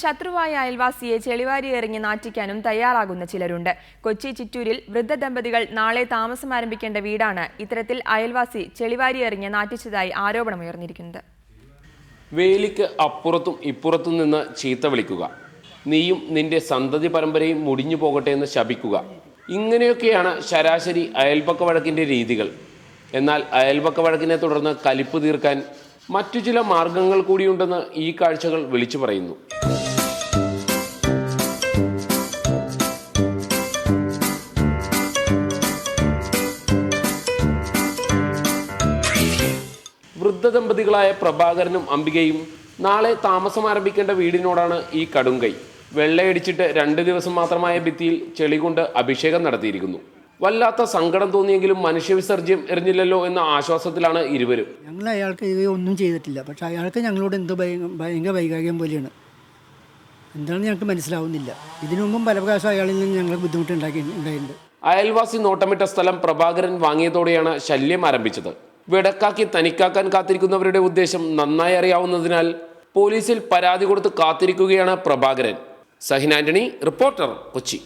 ശത്രുവായ അയൽവാസിയെ ചെളിവാരി എറിഞ്ഞ് നാറ്റിക്കാനും തയ്യാറാകുന്ന ചിലരുണ്ട്. കൊച്ചി ചിറ്റൂരിൽ വൃദ്ധ ദമ്പതികൾ നാളെ താമസം ആരംഭിക്കേണ്ട വീടാണ് ഇത്തരത്തിൽ അയൽവാസി ചെളിവാരി എറിഞ്ഞ് നാറ്റിച്ചതായി ആരോപണമുയർന്നിരിക്കുന്നത്. വേലിക്ക് അപ്പുറത്തും ഇപ്പുറത്തും നിന്ന് ചീത്ത വിളിക്കുക, നീയും നിന്റെ സന്തതി പരമ്പരയും മുടിഞ്ഞു പോകട്ടെ എന്ന് ശപിക്കുക, ഇങ്ങനെയൊക്കെയാണ് ശരാശരി അയൽപക്ക വഴക്കിൻ്റെ രീതികൾ. എന്നാൽ അയൽപക്ക വഴക്കിനെ തുടർന്ന് കലിപ്പ് തീർക്കാൻ മറ്റു ചില മാർഗങ്ങൾ കൂടിയുണ്ടെന്ന് ഈ കാഴ്ചകൾ വിളിച്ചു പറയുന്നു. വൃദ്ധ ദമ്പതികളായ പ്രഭാകരനും അംബികയും നാളെ താമസം ആരംഭിക്കേണ്ട വീടിനോടാണ് ഈ കടുങ്കൈ. വെള്ളയടിച്ചിട്ട് 2 ദിവസം മാത്രമായ ഭിത്തിയിൽ ചെളി കൊണ്ട് അഭിഷേകം നടത്തിയിരിക്കുന്നു. വല്ലാത്ത സങ്കടം തോന്നിയെങ്കിലും മനുഷ്യവിസർജ്യം എറിഞ്ഞില്ലല്ലോ എന്ന ആശ്വാസത്തിലാണ് ഇരുവരും. ഞങ്ങൾ അയാൾക്ക് ഒന്നും ചെയ്തിട്ടില്ല, പക്ഷെ അയാൾക്ക് ഞങ്ങളോട് എന്തോ ഭയങ്കര വൈകാരികം പോലെയാണ്. എന്താണെന്ന് ഞങ്ങൾക്ക് മനസ്സിലാവുന്നില്ല. ഇതിനു മുമ്പും പല പ്രാവശ്യം അയാളിൽ നിന്ന് ഞങ്ങൾ ബുദ്ധിമുട്ടുണ്ടായിട്ടുണ്ട്. അയൽവാസി നോട്ടമിട്ട സ്ഥലം പ്രഭാകരൻ വാങ്ങിയതോടെയാണ് ശല്യം ആരംഭിച്ചത്. വെടക്കാക്കി തനിക്കാക്കാൻ കാത്തിരിക്കുന്നവരുടെ ഉദ്ദേശം നന്നായി അറിയാവുന്നതിനാൽ പോലീസിൽ പരാതി കൊടുത്ത് കാത്തിരിക്കുകയാണ് പ്രഭാകരൻ. സഹിൻ ആന്റണി, റിപ്പോർട്ടർ, കൊച്ചി.